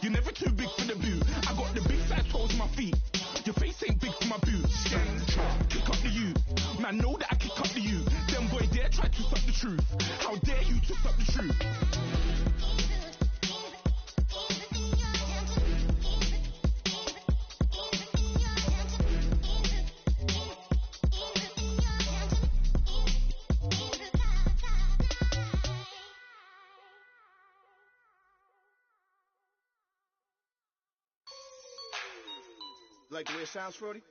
You're never too big for the boot. I got the big size toes on my feet. Your face ain't big for my boots. Kick up to you. Man, know that I kick up to you. Them boy dare try to stop the truth. How dare you to stop the truth? Like the way it sounds, Frody?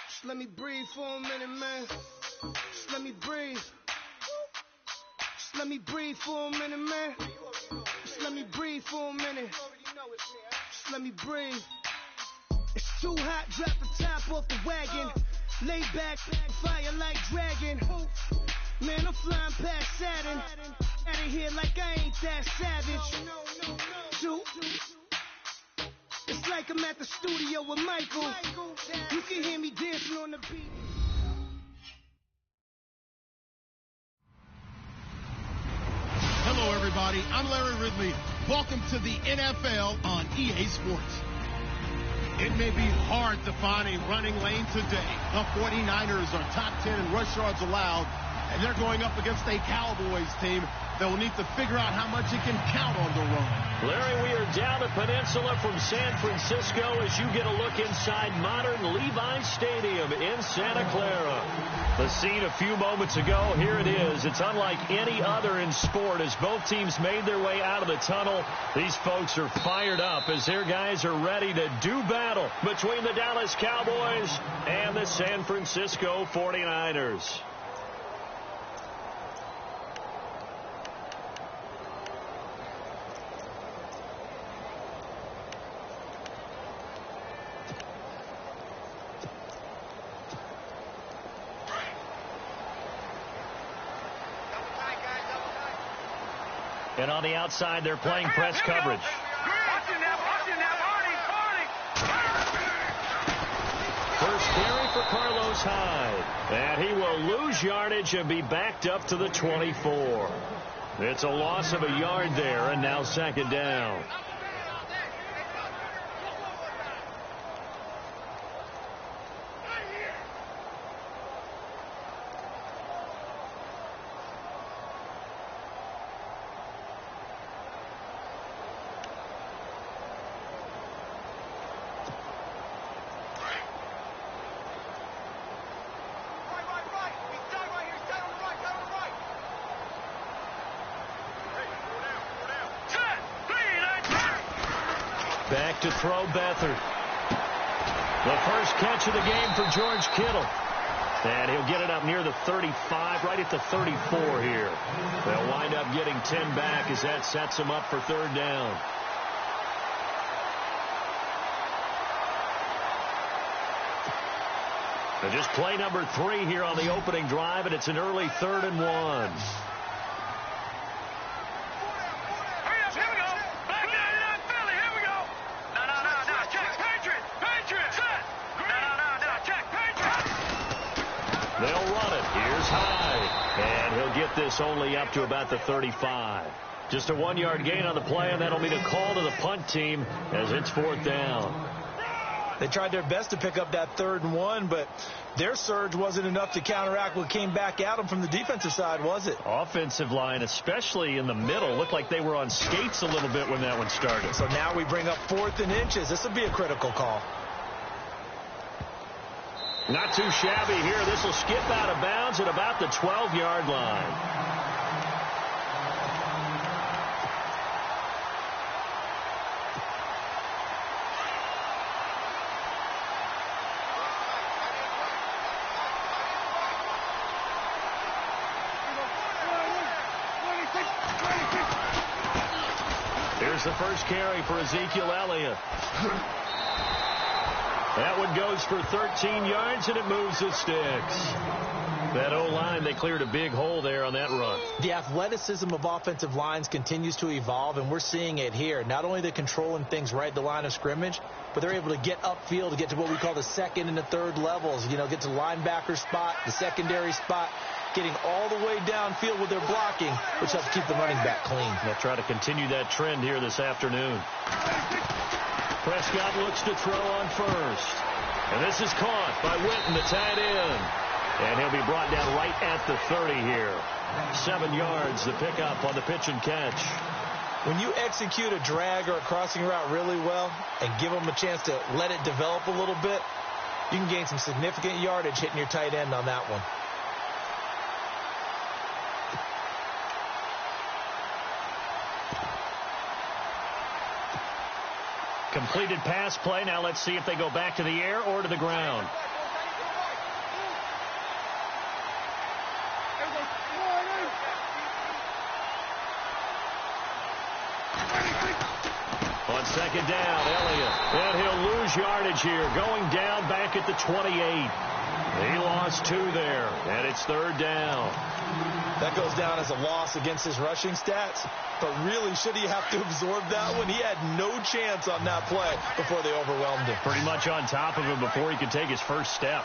Just let me breathe for a minute, man. Just let me breathe. Just let me breathe for a minute, man. Just let me breathe for a minute. Just let me breathe. It's too hot, drop the top off the wagon. Lay back, fire like dragon. Man, I'm flying past Saturn. Out of here like I ain't that savage. Two. It's like I'm at the studio with Michael. You can hear me dancing on the beat. Hello, everybody. I'm Larry Ridley. Welcome to the NFL on EA Sports. It may be hard to find a running lane today. The 49ers are top 10 in rush yards allowed, and they're going up against a Cowboys team that will need to figure out how much it can count on the run. Larry, we are down the peninsula from San Francisco as you get a look inside modern Levi's Stadium in Santa Clara. The scene a few moments ago, here it is. It's unlike any other in sport as both teams made their way out of the tunnel. These folks are fired up as their guys are ready to do battle between the Dallas Cowboys and the San Francisco 49ers. And on the outside, they're playing press coverage. First carry for Carlos Hyde. And he will lose yardage and be backed up to the 24. It's a loss of a yard there, and now second down. Back to throw Beathard. The first catch of the game for George Kittle. And he'll get it up near the 35, right at the 34 here. They'll wind up getting 10 back as that sets them up for third down. And just play number 3 here on the opening drive, and it's an early 3rd and 1. They'll run it. Here's Hyde. And he'll get this only up to about the 35. Just a 1-yard gain on the play, and that'll be the call to the punt team as it's 4th down. They tried their best to pick up that 3rd and 1, but their surge wasn't enough to counteract what came back at them from the defensive side, was it? Offensive line, especially in the middle, looked like they were on skates a little bit when that one started. So now we bring up 4th and inches. This will be a critical call. Not too shabby here. This will skip out of bounds at about the 12-yard line. Here's the first carry for Ezekiel Elliott. That one goes for 13 yards, and it moves the sticks. That O-line, they cleared a big hole there on that run. The athleticism of offensive lines continues to evolve, and we're seeing it here. Not only they're controlling things right at the line of scrimmage, but they're able to get upfield to get to what we call the second and the third levels. You know, get to the linebacker spot, the secondary spot. getting all the way downfield with their blocking, which helps keep the running back clean. They'll try to continue that trend here this afternoon. Prescott looks to throw on first. And this is caught by Witten, the tight end. And he'll be brought down right at the 30 here. 7 yards, the pickup on the pitch and catch. When you execute a drag or a crossing route really well and give them a chance to let it develop a little bit, you can gain some significant yardage hitting your tight end on that one. Completed pass play. Now let's see if they go back to the air or to the ground. On second down, Elliott. And he'll lose yardage here. Going down back at the 28. He lost 2 there. And it's third down. That goes down as a loss against his rushing stats. But really, should he have to absorb that one? He had no chance on that play before they overwhelmed him. Pretty much on top of him before he could take his first step.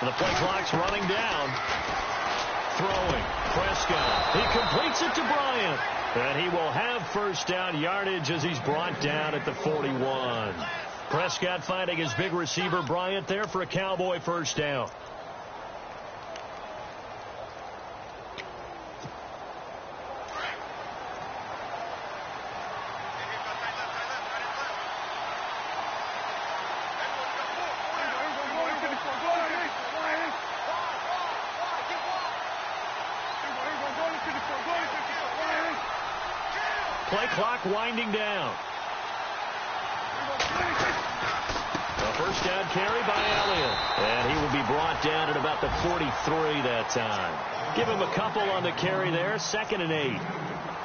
The play clock's running down. Throwing. Prescott. He completes it to Bryant. And he will have first down yardage as he's brought down at the 41. Prescott finding his big receiver Bryant there for a Cowboy first down. Play clock winding down. A first down carry by Elliott. And he will be brought down at about the 43 that time. Give him a couple on the carry there. 2nd and 8.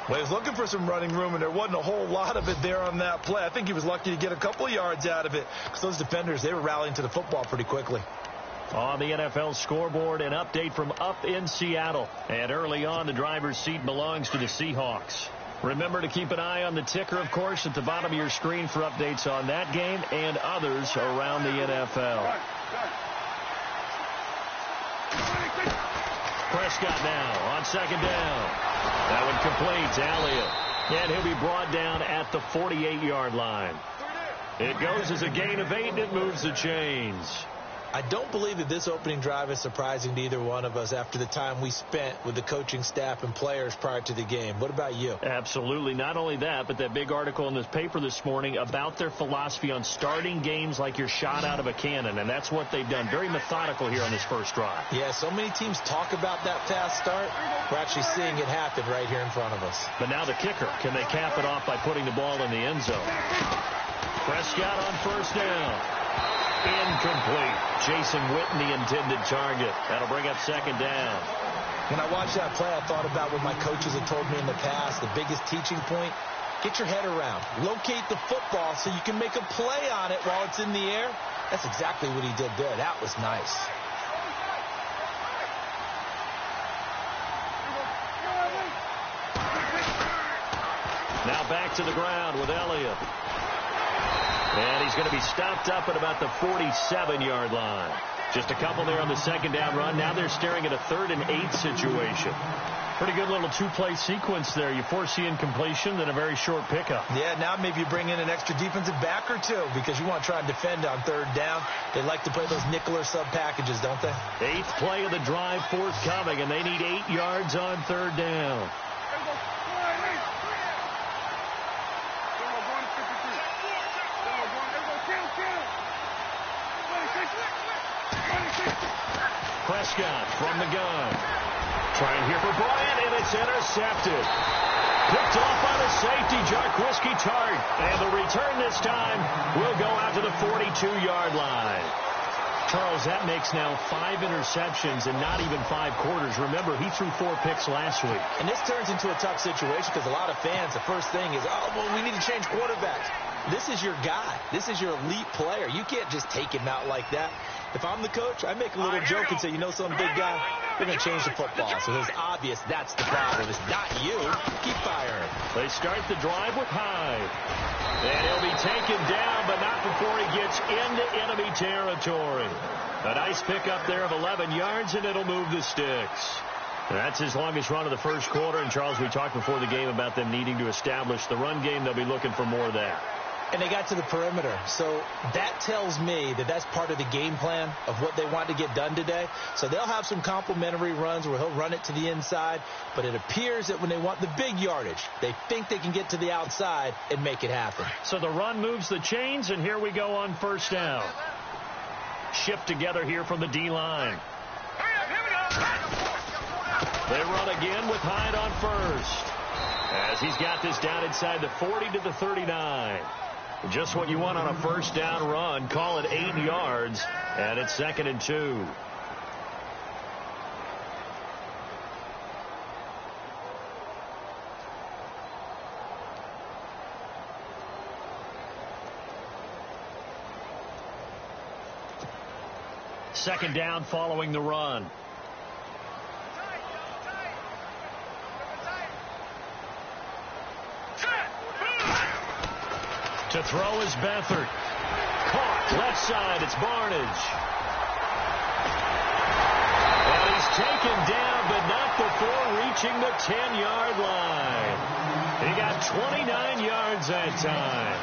Well, he was looking for some running room, and there wasn't a whole lot of it there on that play. I think he was lucky to get a couple yards out of it because those defenders, they were rallying to the football pretty quickly. On the NFL scoreboard, an update from up in Seattle. And early on, the driver's seat belongs to the Seahawks. Remember to keep an eye on the ticker, of course, at the bottom of your screen for updates on that game and others around the NFL. Prescott now on second down. That one completes Elliott. And he'll be brought down at the 48-yard line. It goes as a gain of 8, and it moves the chains. I don't believe that this opening drive is surprising to either one of us after the time we spent with the coaching staff and players prior to the game. What about you? Absolutely. Not only that, but that big article in this paper this morning about their philosophy on starting games like you're shot out of a cannon, and that's what they've done. Very methodical here on this first drive. Yeah, so many teams talk about that fast start. We're actually seeing it happen right here in front of us. But now the kicker. Can they cap it off by putting the ball in the end zone? Prescott on first down. Incomplete. Jason Witten, the intended target. That'll bring up second down. When I watched that play, I thought about what my coaches had told me in the past. The biggest teaching point, get your head around. Locate the football so you can make a play on it while it's in the air. That's exactly what he did there. That was nice. Now back to the ground with Elliott. And he's going to be stopped up at about the 47-yard line. Just a couple there on the second down run. Now they're staring at a 3rd and 8 situation. Pretty good little 2-play sequence there. You foresee incompletion, then a very short pickup. Yeah, now maybe you bring in an extra defensive back or two because you want to try and defend on 3rd down. They like to play those nickel or sub packages, don't they? 8th play of the drive forthcoming, and they need 8 yards on 3rd down. Prescott from the gun. Trying here for Bryant, and it's intercepted. Picked off by the safety, Jarquiski Tart. And the return this time will go out to the 42-yard line. Charles, that makes now 5 interceptions in not even 5 quarters. Remember, he threw 4 picks last week. And this turns into a tough situation because a lot of fans, the first thing is, oh, well, we need to change quarterbacks. This is your guy. This is your elite player. You can't just take him out like that. If I'm the coach, I make a little joke and say, you know something, big guy? We're going to change the football. So it's obvious that's the problem. It's not you. Keep firing. They start the drive with Hyde. And he'll be taken down, but not before he gets into enemy territory. A nice pickup there of 11 yards, and it'll move the sticks. That's his longest run of the first quarter. And, Charles, we talked before the game about them needing to establish the run game. They'll be looking for more of that. And they got to the perimeter. So that tells me that that's part of the game plan of what they want to get done today. So they'll have some complimentary runs where he'll run it to the inside. But it appears that when they want the big yardage, they think they can get to the outside and make it happen. So the run moves the chains, and here we go on first down. Shift together here from the D-line. They run again with Hyde on first, as he's got this down inside the 40 to the 39. Just what you want on a first down run. Call it 8 yards, and it's 2nd and 2. Second down following the run. To throw is Beathard. Caught left side. It's Barnage. And he's taken down, but not before reaching the 10-yard line. He got 29 yards that time.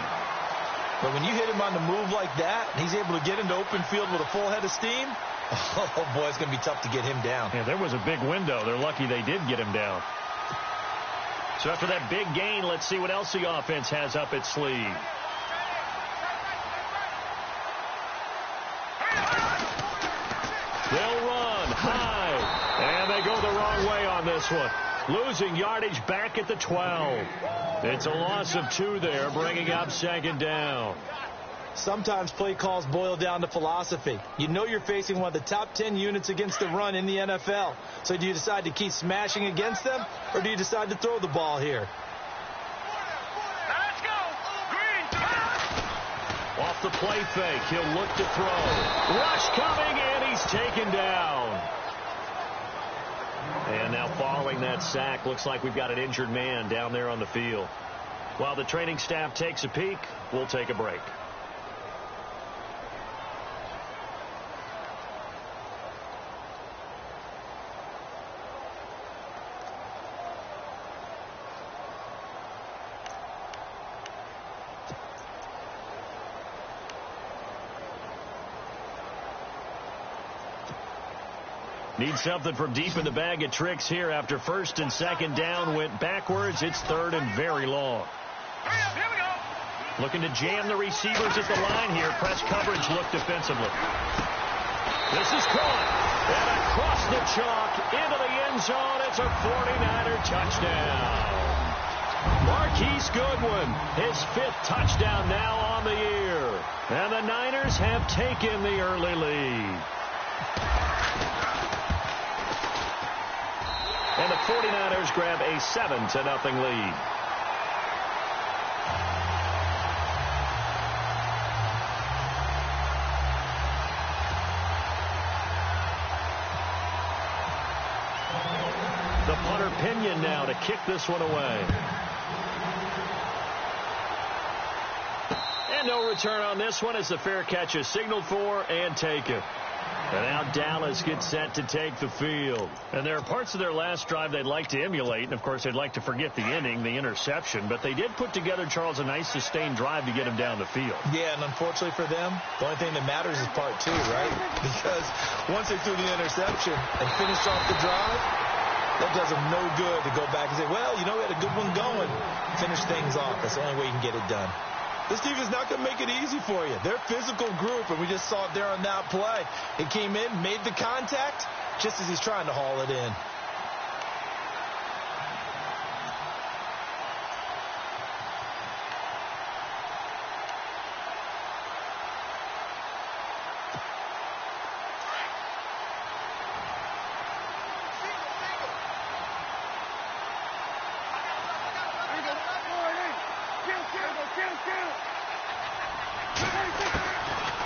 But when you hit him on the move like that, he's able to get into open field with a full head of steam. Oh, boy, it's going to be tough to get him down. Yeah, there was a big window. They're lucky they did get him down. So after that big gain, let's see what else the offense has up its sleeve. They'll run high, and they go the wrong way on this one. Losing yardage back at the 12. It's a loss of 2 there, bringing up 2nd down. Sometimes play calls boil down to philosophy. You know you're facing one of the top 10 units against the run in the NFL. So do you decide to keep smashing against them, or do you decide to throw the ball here? Let's go. Green. Off the play fake, he'll look to throw. Rush coming, and he's taken down. And now following that sack, looks like we've got an injured man down there on the field. While the training staff takes a peek, we'll take a break. Need something from deep in the bag of tricks here after 1st and 2nd down went backwards. It's 3rd and very long. Here we go. Looking to jam the receivers at the line here. Press coverage look defensively. This is caught. And across the chalk into the end zone. It's a 49er touchdown. Marquise Goodwin, his 5th touchdown now on the year. And the Niners have taken the early lead. And the 49ers grab a 7-0 lead. The punter Pinion now to kick this one away. And no return on this one as the fair catch is signaled for and taken. And now Dallas gets set to take the field. And there are parts of their last drive they'd like to emulate. And, of course, they'd like to forget the inning, the interception. But they did put together, Charles, a nice sustained drive to get him down the field. Yeah, and unfortunately for them, the only thing that matters is part 2, right? Because once they threw the interception and finished off the drive, that does them no good to go back and say, well, you know, we had a good one going. Finish things off. That's the only way you can get it done. This team is not going to make it easy for you. They're a physical group, and we just saw it there on that play. It came in, made the contact, just as he's trying to haul it in.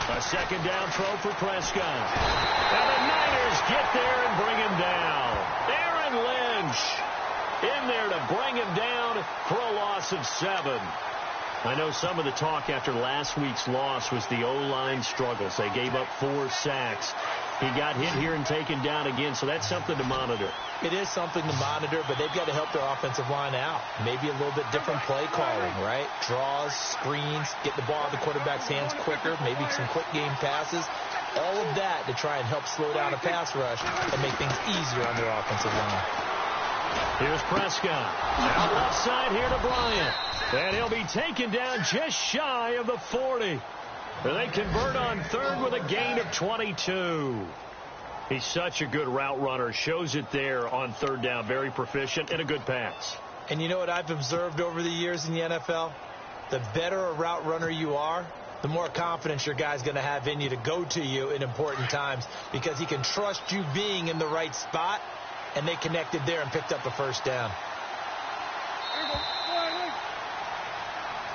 A second down throw for Prescott. And the Niners get there and bring him down. Aaron Lynch in there to bring him down for a loss of 7. I know some of the talk after last week's loss was the O-line struggles. They gave up 4 sacks. He got hit here and taken down again, so that's something to monitor. It is something to monitor, but they've got to help their offensive line out. Maybe a little bit different play calling, right? Draws, screens, get the ball out of the quarterback's hands quicker, maybe some quick game passes. All of that to try and help slow down a pass rush and make things easier on their offensive line. Here's Prescott. Out left side here to Bryant. And he'll be taken down just shy of the 40. And they convert on third with a gain of 22. He's such a good route runner. Shows it there on third down. Very proficient and a good pass. And you know what I've observed over the years in the NFL? The better a route runner you are, the more confidence your guy's going to have in you to go to you in important times because he can trust you being in the right spot, and they connected there and picked up a first down.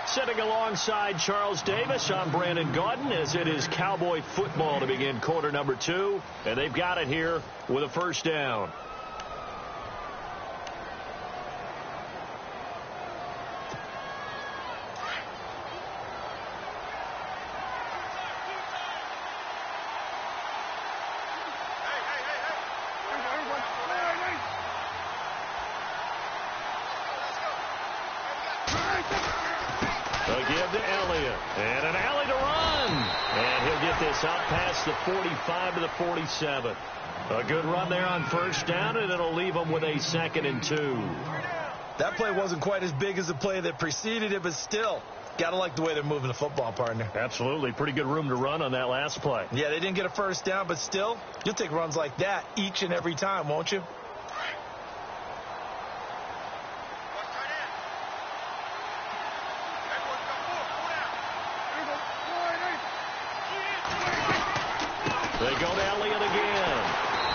Sitting alongside Charles Davis, I'm Brandon Gaudin as it is Cowboy football to begin quarter number 2. And they've got it here with a first down. And an alley to run. And he'll get this out past the 45 to the 47. A good run there on first down, and it'll leave him with a 2nd and 2. That play wasn't quite as big as the play that preceded it, but still, got to like the way they're moving the football, partner. Absolutely. Pretty good room to run on that last play. Yeah, they didn't get a first down, but still, you'll take runs like that each and every time, won't you? They go to Elliott again.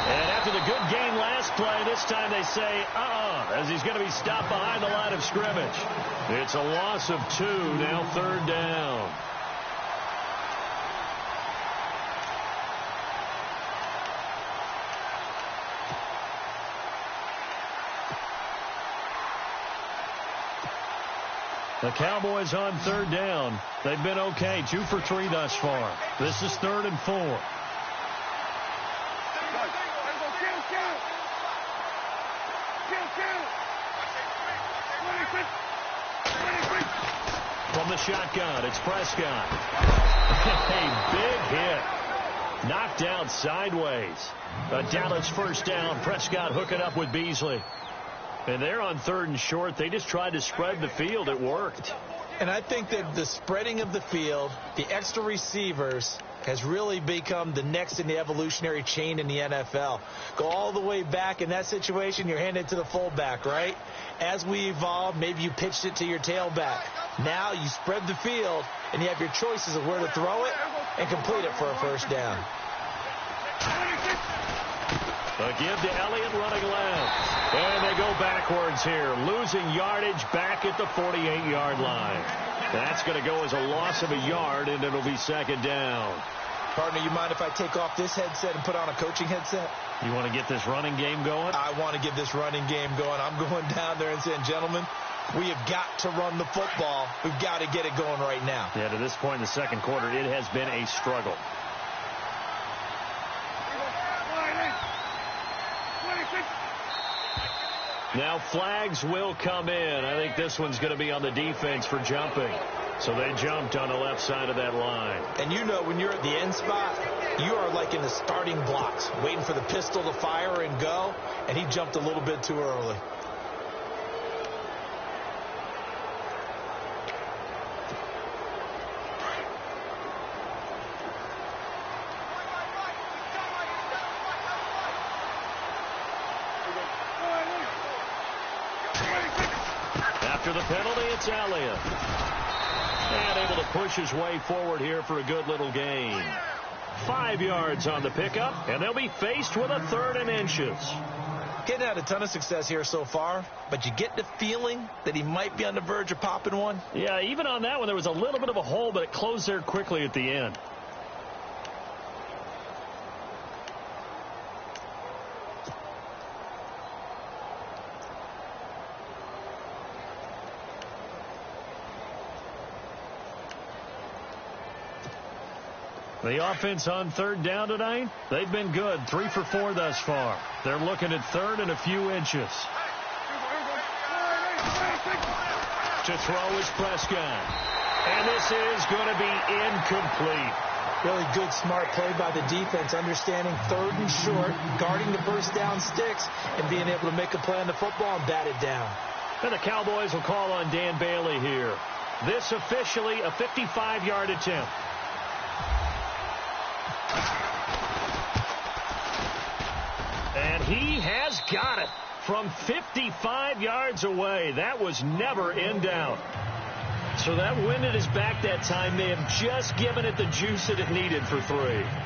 And after the good game last play, this time they say, as he's going to be stopped behind the line of scrimmage. It's a loss of 2, now third down. The Cowboys on third down. They've been okay, 2 for 3 thus far. This is 3rd and 4. From the shotgun, it's Prescott. A big hit. Knocked out sideways. A Dallas first down. Prescott hooking up with Beasley. And they're on 3rd and short. They just tried to spread the field. It worked. And I think that the spreading of the field, the extra receivers, has really become the next in the evolutionary chain in the NFL. Go all the way back in that situation, you're handed to the fullback, right? As we evolve, maybe you pitched it to your tailback. Now you spread the field, and you have your choices of where to throw it and complete it for a first down. A give to Elliott running left. And they go backwards here, losing yardage back at the 48-yard line. That's going to go as a loss of a yard, and it'll be 2nd down. Partner, you mind if I take off this headset and put on a coaching headset? You want to get this running game going? I want to get this running game going. I'm going down there and saying, gentlemen, we have got to run the football. We've got to get it going right now. Yeah, to this point in the second quarter, it has been a struggle. Now flags will come in. I think this one's going to be on the defense for jumping. So they jumped on the left side of that line. And you know when you're at the end spot, you are like in the starting blocks, waiting for the pistol to fire and go, and he jumped a little bit too early. After the penalty, it's Elliott. And able to push his way forward here for a good little gain. 5 yards on the pickup, and they'll be faced with a 3rd and inches. Getting had a ton of success here so far, but you get the feeling that he might be on the verge of popping one. Yeah, even on that one, there was a little bit of a hole, but it closed there quickly at the end. The offense on third down tonight, they've been good. 3 for 4 thus far. They're looking at third and a few inches. To throw is Prescott. And this is going to be incomplete. Really good, smart play by the defense, understanding third and short, guarding the first down sticks, and being able to make a play on the football and bat it down. And the Cowboys will call on Dan Bailey here. This officially a 55-yard attempt. And he has got it from 55 yards away. That was never in doubt. So that wind at his back that time may have just given it the juice that it needed for 3.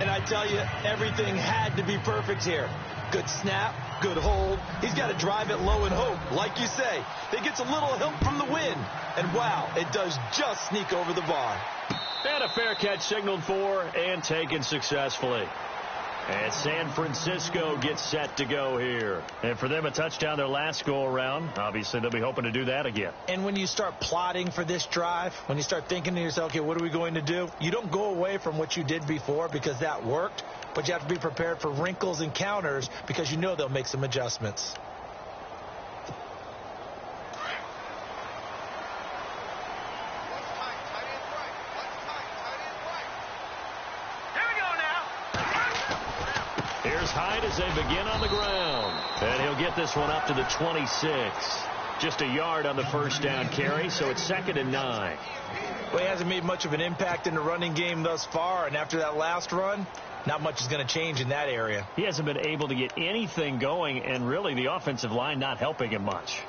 And I tell you, everything had to be perfect here. Good snap, good hold. He's got to drive it low and hope. Like you say, it gets a little help from the wind. And wow, it does just sneak over the bar. And a fair catch signaled for and taken successfully. And San Francisco gets set to go here. And for them, a touchdown their last go-around. Obviously, they'll be hoping to do that again. And when you start plotting for this drive, when you start thinking to yourself, okay, what are we going to do? You don't go away from what you did before because that worked. But you have to be prepared for wrinkles and counters because you know they'll make some adjustments. Hyde as they begin on the ground. And he'll get this one up to the 26. Just a yard on the first down carry, so it's 2nd and 9. Well, he hasn't made much of an impact in the running game thus far, and after that last run, not much is going to change in that area. He hasn't been able to get anything going, and really the offensive line not helping him much.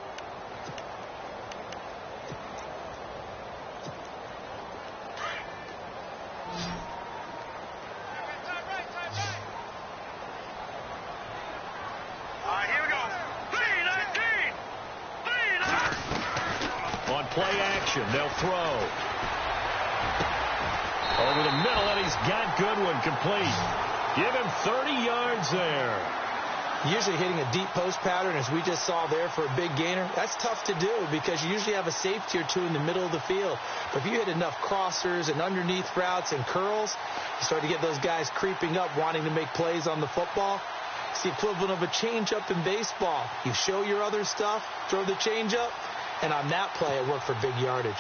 Play action. They'll throw. Over the middle, and he's got Goodwin complete. Give him 30 yards there. Usually hitting a deep post pattern, as we just saw there for a big gainer, that's tough to do because you usually have a safety or two in the middle of the field. But if you hit enough crossers and underneath routes and curls, you start to get those guys creeping up, wanting to make plays on the football. It's the equivalent of a changeup in baseball. You show your other stuff, throw the changeup, and on that play, it worked for big yardage.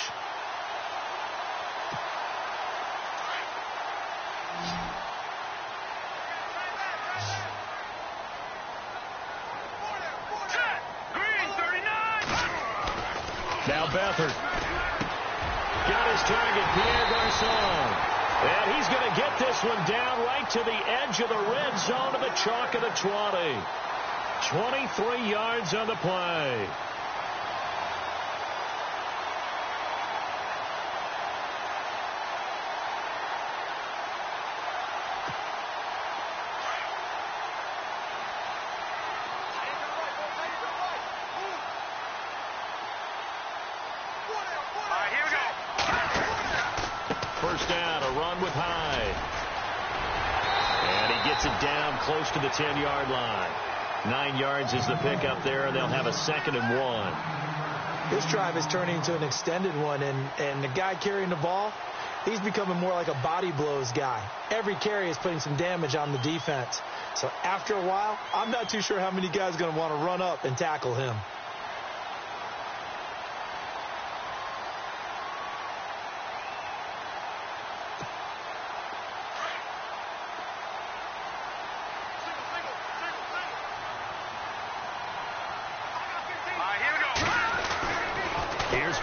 Now Beathard. Got his target, Pierre Garçon. And he's going to get this one down right to the edge of the red zone to the chalk of the 20. 23 yards on the play. First down, a run with Hyde. And he gets it down close to the 10-yard line. 9 yards is the pickup there, and they'll have a 2nd and 1. This drive is turning into an extended one, and the guy carrying the ball, he's becoming more like a body blows guy. Every carry is putting some damage on the defense. So after a while, I'm not too sure how many guys are going to want to run up and tackle him.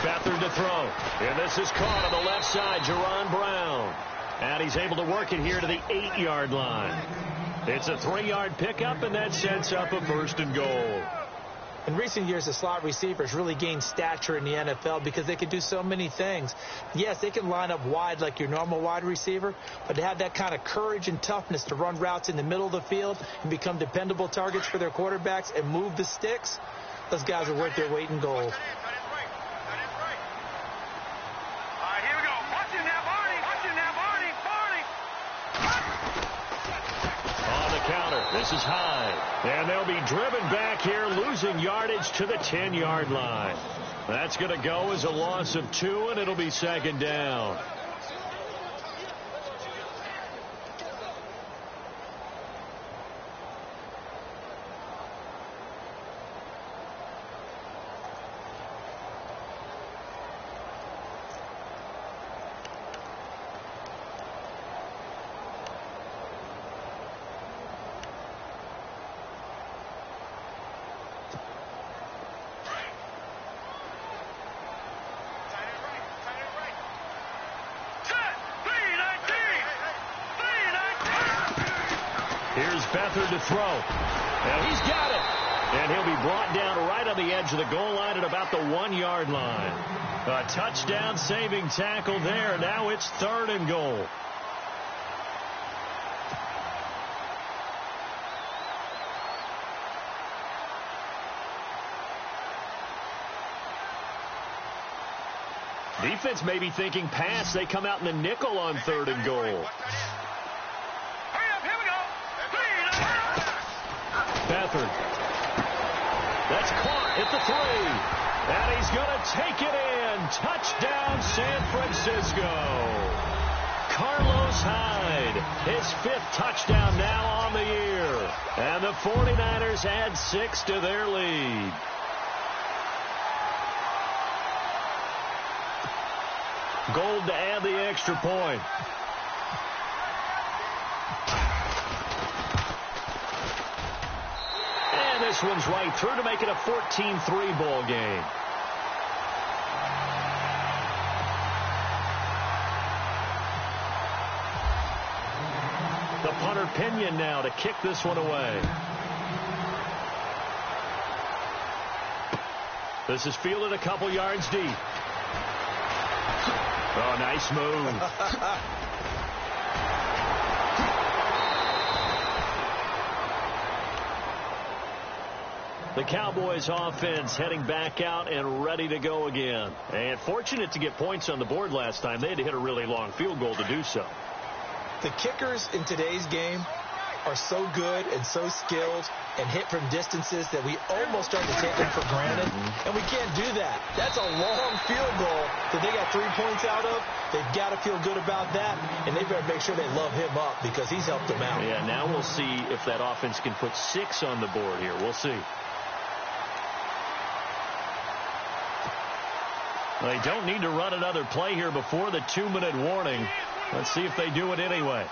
Beathard to throw. And this is caught on the left side, Jerron Brown. And he's able to work it here to the 8-yard line. It's a 3-yard pickup, and that sets up a 1st and goal. In recent years, the slot receivers really gained stature in the NFL because they can do so many things. Yes, they can line up wide like your normal wide receiver, but to have that kind of courage and toughness to run routes in the middle of the field and become dependable targets for their quarterbacks and move the sticks, those guys are worth their weight in gold. This is Hyde. And they'll be driven back here, losing yardage to the 10-yard line. That's going to go as a loss of 2, and it'll be 2nd down. Here's Beathard to throw. And he's got it. And he'll be brought down right on the edge of the goal line at about the 1-yard line. A touchdown saving tackle there. Now it's 3rd and goal. Defense may be thinking pass. They come out in the nickel on 3rd and goal. Beathard. That's caught at the 3. And he's going to take it in. Touchdown, San Francisco. Carlos Hyde, his 5th touchdown now on the year. And the 49ers add 6 to their lead. Gold to add the extra point. And this one's right through to make it a 14-3 ball game. The punter Pinion now to kick this one away. This is fielded a couple yards deep. Oh, nice move. The Cowboys offense heading back out and ready to go again. And fortunate to get points on the board last time. They had to hit a really long field goal to do so. The kickers in today's game are so good and so skilled and hit from distances that we almost start to take them for granted. And we can't do that. That's a long field goal that they got 3 points out of. They've got to feel good about that, and they better make sure they love him up because he's helped them out. Yeah, now we'll see if that offense can put 6 on the board here. We'll see. They don't need to run another play here before the 2-minute warning. Let's see if they do it anyway.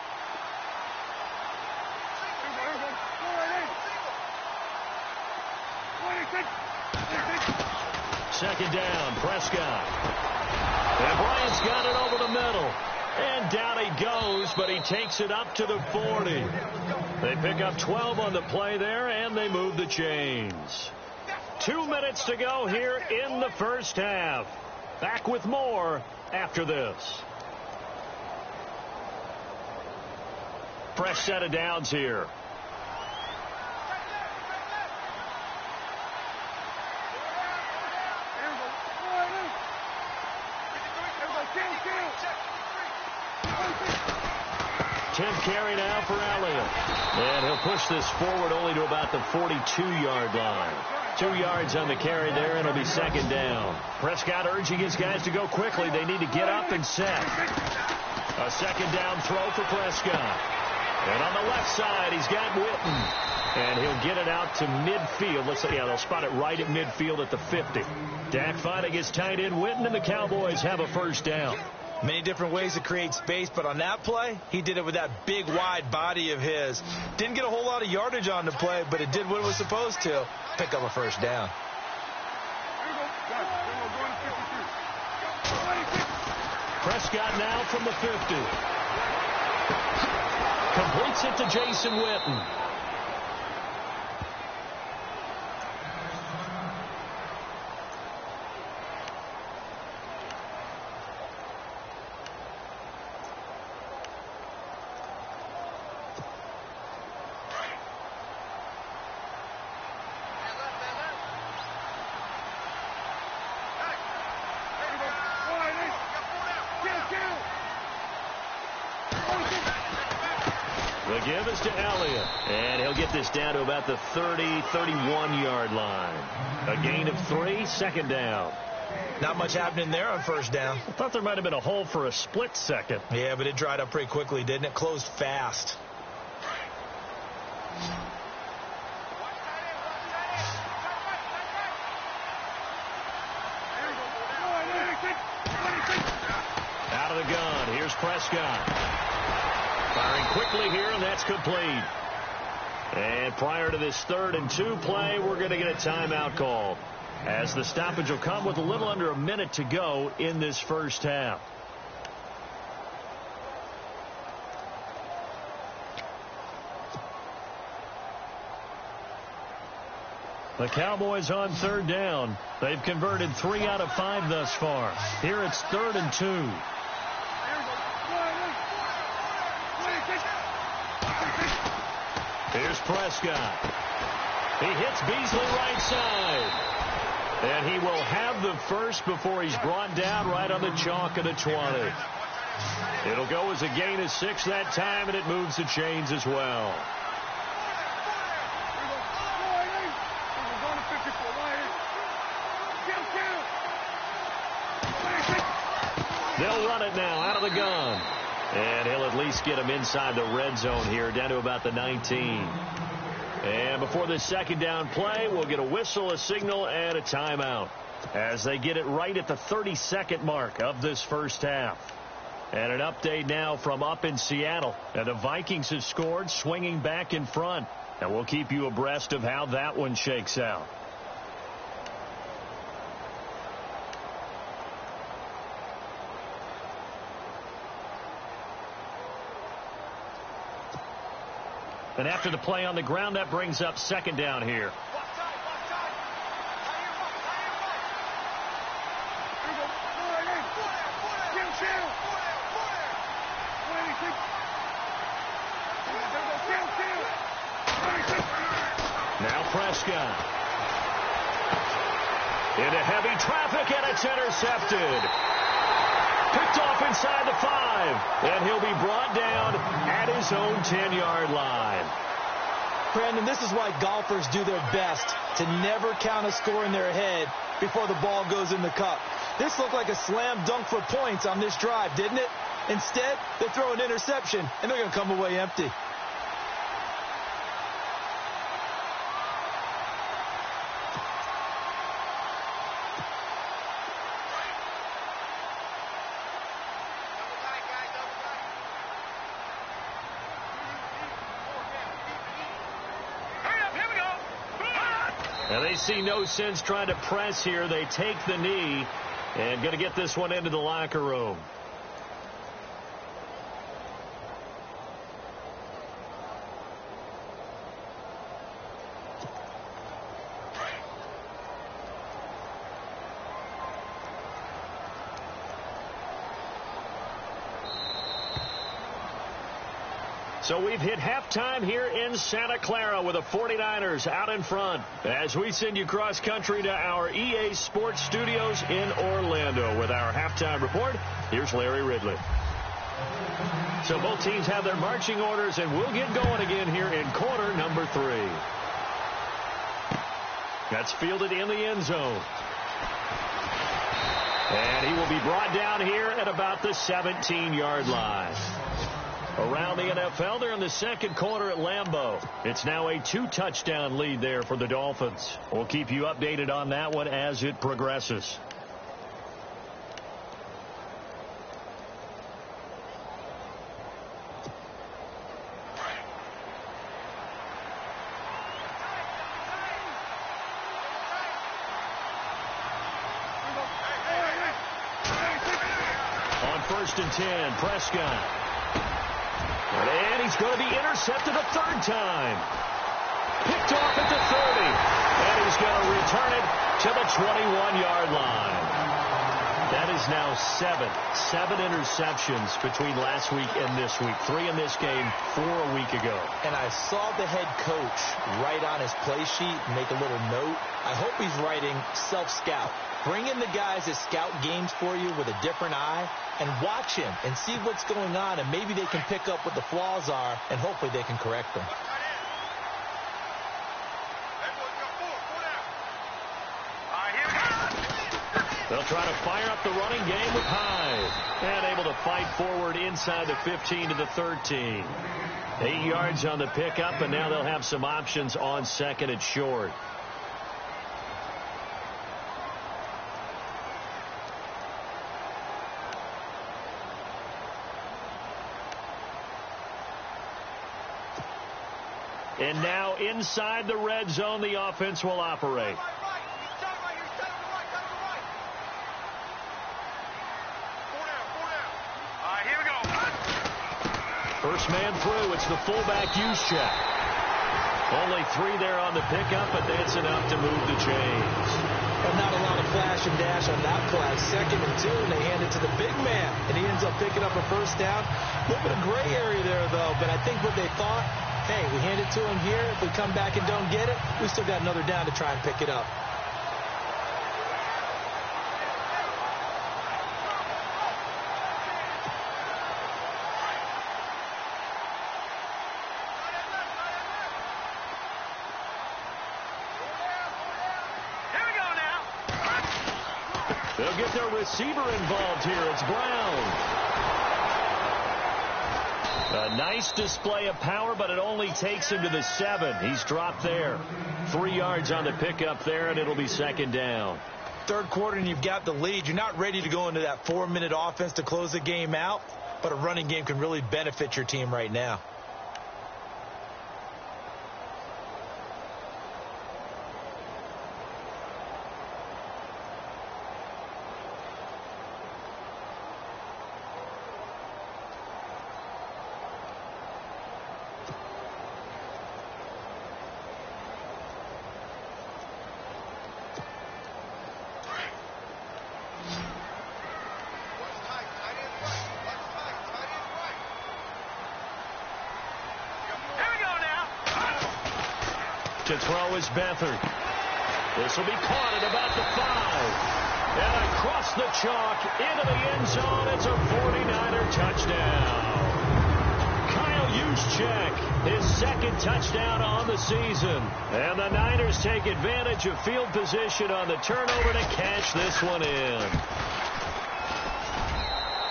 Second down, Prescott. And Bryant's got it over the middle. And down he goes, but he takes it up to the 40. They pick up 12 on the play there, and they move the chains. 2 minutes to go here in the first half. Back with more after this. Fresh set of downs here. Tenth carry now for Elliott. And he'll push this forward only to about the 42-yard line. 2 yards on the carry there, and it'll be second down. Prescott urging his guys to go quickly. They need to get up and set. A second down throw for Prescott. And on the left side, he's got Witten. And he'll get it out to midfield. Let's say, yeah, they'll spot it right at midfield at the 50. Dak finding his tight end Witten, and the Cowboys have a first down. Many different ways to create space, but on that play, he did it with that big, wide body of his. Didn't get a whole lot of yardage on the play, but it did what it was supposed to. Pick up a first down. Prescott now from the 50. Completes it to Jason Witten. The give is to Elliott. And he'll get this down to about the 30, 31-yard line. A gain of 3, second down. Not much happening there on first down. I thought there might have been a hole for a split second. Yeah, but it dried up pretty quickly, didn't it? Closed fast. Out of the gun. Here's Prescott. Firing quickly here, and that's complete. And prior to this 3rd and 2 play, we're going to get a timeout call, as the stoppage will come with a little under a minute to go in this first half. The Cowboys on third down. They've converted 3 out of 5 thus far. Here it's 3rd and 2. Here's Prescott. He hits Beasley right side. And he will have the first before he's brought down right on the chalk of the 20. It'll go as a gain of 6 that time, and it moves the chains as well. They'll run it now out of the gun. And he'll at least get him inside the red zone here, down to about the 19. And before the second down play, we'll get a whistle, a signal, and a timeout as they get it right at the 30-second mark of this first half. And an update now from up in Seattle. And the Vikings have scored, swinging back in front. And we'll keep you abreast of how that one shakes out. And after the play on the ground, that brings up second down here. Now Prescott. Into heavy traffic, and it's intercepted. Picked off inside the 5, and he'll be brought down at his own 10-yard line. Brandon, this is why golfers do their best to never count a score in their head before the ball goes in the cup. This looked like a slam dunk for points on this drive, didn't it? Instead, they throw an interception, and they're going to come away empty. And they see no sense trying to press here. They take the knee and going to get this one into the locker room. So we've hit halftime here in Santa Clara with the 49ers out in front as we send you cross country to our EA Sports Studios in Orlando with our halftime report. Here's Larry Ridley. So both teams have their marching orders, and we'll get going again here in quarter number 3. That's fielded in the end zone. And he will be brought down here at about the 17-yard line. Around the NFL, they're in the second quarter at Lambeau. It's now a 2-touchdown lead there for the Dolphins. We'll keep you updated on that one as it progresses. On 1st and 10, Prescott. And he's going to be intercepted a third time. Picked off at the 30. And he's going to return it to the 21-yard line. That is now 7 interceptions between last week and this week. 3 in this game, 4 a week ago. And I saw the head coach write on his play sheet, make a little note. I hope he's writing self-scout. Bring in the guys that scout games for you with a different eye and watch him and see what's going on, and maybe they can pick up what the flaws are, and hopefully they can correct them. They'll try to fire up the running game with Hyde. And able to fight forward inside the 15 to the 13. 8 yards on the pickup, and now they'll have some options on second and short. And now inside the red zone, the offense will operate. First man through, it's the fullback use check. Only 3 there on the pickup, but that's enough to move the chains. And not a lot of flash and dash on that play. 2nd and 2, and they hand it to the big man, and he ends up picking up a first down. A little bit of gray area there, though, but I think what they thought, hey, we hand it to him here. If we come back and don't get it, we still got another down to try and pick it up. They'll get their receiver involved here. It's Brown. A nice display of power, but it only takes him to the 7. He's dropped there. 3 yards on the pickup there, and it'll be 2nd down. 3rd quarter, and you've got the lead. You're not ready to go into that 4-minute offense to close the game out, but a running game can really benefit your team right now. To throw is Beathard. This will be caught at about the 5. And across the chalk into the end zone. It's a 49er touchdown. Kyle Juszczyk, his 2nd touchdown on the season. And the Niners take advantage of field position on the turnover to cash this one in.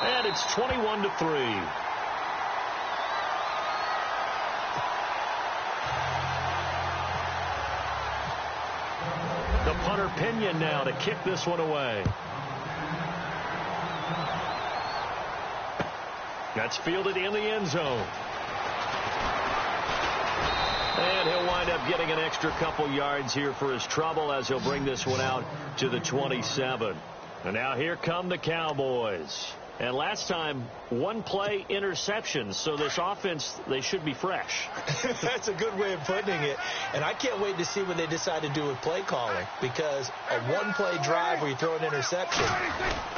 And it's 21-3. The punter Pinion now to kick this one away. That's fielded in the end zone. And he'll wind up getting an extra couple yards here for his trouble as he'll bring this one out to the 27. And now here come the Cowboys. And last time, 1-play interceptions. So this offense, they should be fresh. That's a good way of putting it. And I can't wait to see what they decide to do with play calling. Because a 1-play drive where you throw an interception,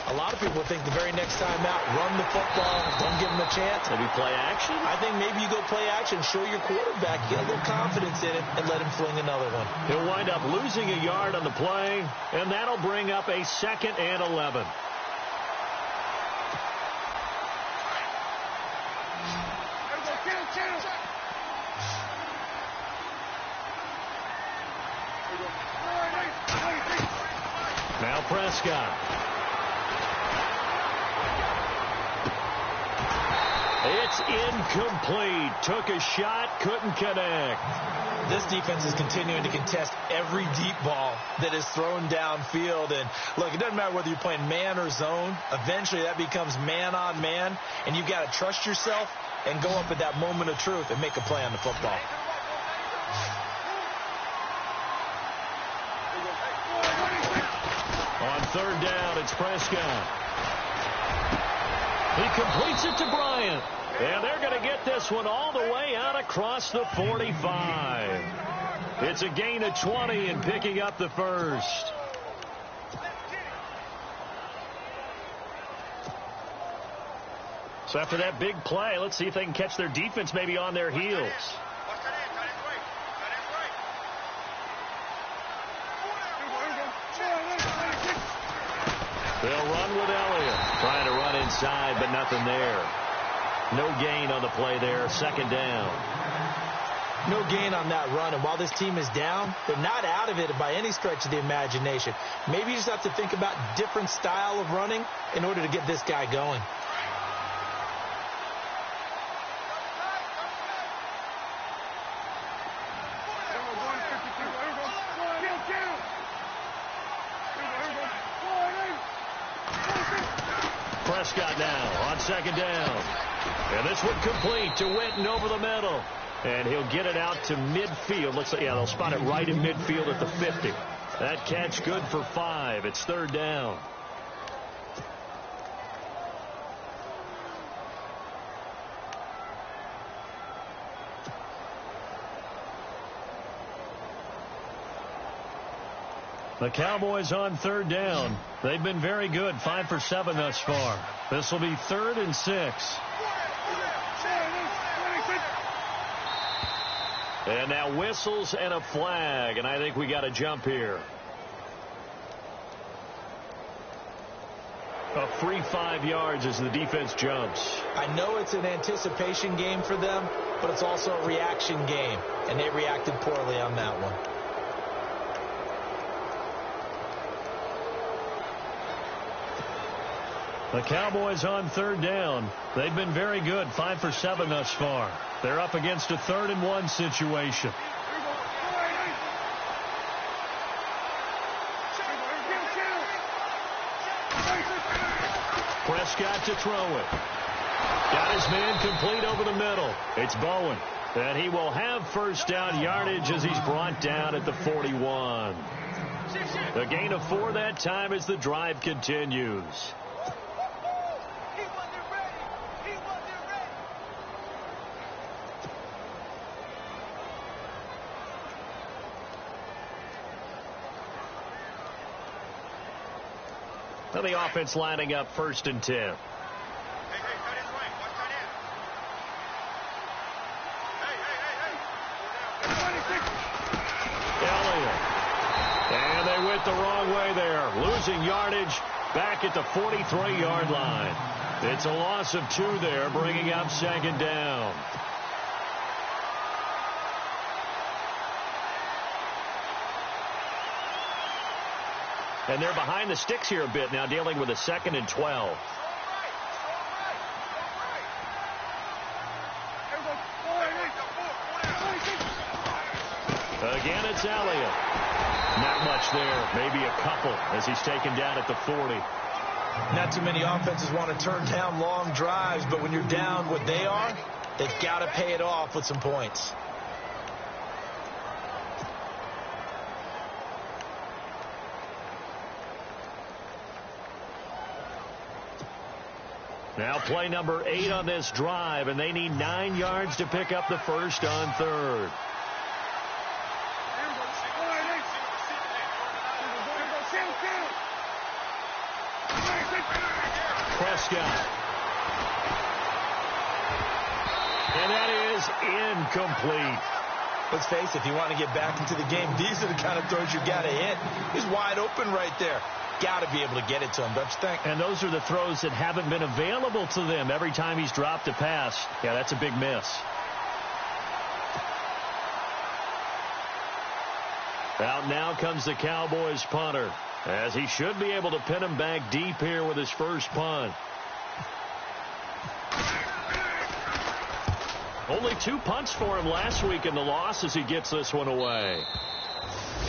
a lot of people think the very next time out, run the football, don't give them a chance. Maybe play action? I think maybe you go play action, show your quarterback, get a little confidence in it, and let him fling another one. He'll wind up losing a yard on the play, and that'll bring up a 2nd and 11. Now Prescott. It's incomplete. Took a shot, couldn't connect. This defense is continuing to contest every deep ball that is thrown downfield. And look, it doesn't matter whether you're playing man or zone. Eventually that becomes man on man. And you've got to trust yourself and go up at that moment of truth and make a play on the football. On 3rd down, it's Prescott. He completes it to Bryant. And they're going to get this one all the way out across the 45. It's a gain of 20 and picking up the 1st. So after that big play, let's see if they can catch their defense maybe on their heels. They'll run with Elliott. Trying to run inside, but nothing there. No gain on the play there. 2nd down. No gain on that run. And while this team is down, they're not out of it by any stretch of the imagination. Maybe you just have to think about different style of running in order to get this guy going. Prescott now on 2nd down. And this one complete to Witten over the middle. And he'll get it out to midfield. Looks like, yeah, they'll spot it right in midfield at the 50. That catch good for 5. It's 3rd down. The Cowboys on third down. They've been very good, 5 for 7 thus far. This will be 3rd and 6. And now whistles and a flag, and I think we got a jump here. A free 5 yards as the defense jumps. I know it's an anticipation game for them, but it's also a reaction game, and they reacted poorly on that one. The Cowboys on third down. They've been very good, 5 for 7 thus far. They're up against a 3rd and 1 situation. Prescott to throw it. Got his man complete over the middle. It's Bowen. And he will have first down yardage as he's brought down at the 41. A gain of 4 that time as the drive continues. Now the offense lining up 1st and 10. Elliott. And they went the wrong way there. Losing yardage back at the 43-yard line. It's a loss of 2 there, bringing up 2nd down. And they're behind the sticks here a bit now, dealing with a 2nd and 12. Again, it's Elliott. Not much there. Maybe a couple as he's taken down at the 40. Not too many offenses want to turn down long drives, but when you're down what they are, they've got to pay it off with some points. Now play number 8 on this drive, and they need 9 yards to pick up the first on 3rd. Prescott. And that is incomplete. Let's face it, if you want to get back into the game, these are the kind of throws you got to hit. He's wide open right there. Got to be able to get it to him, don't you think? And those are the throws that haven't been available to them every time he's dropped a pass. Yeah, that's a big miss. Out now comes the Cowboys punter, as he should be able to pin him back deep here with his first punt. Only 2 punts for him last week in the loss as he gets this one away.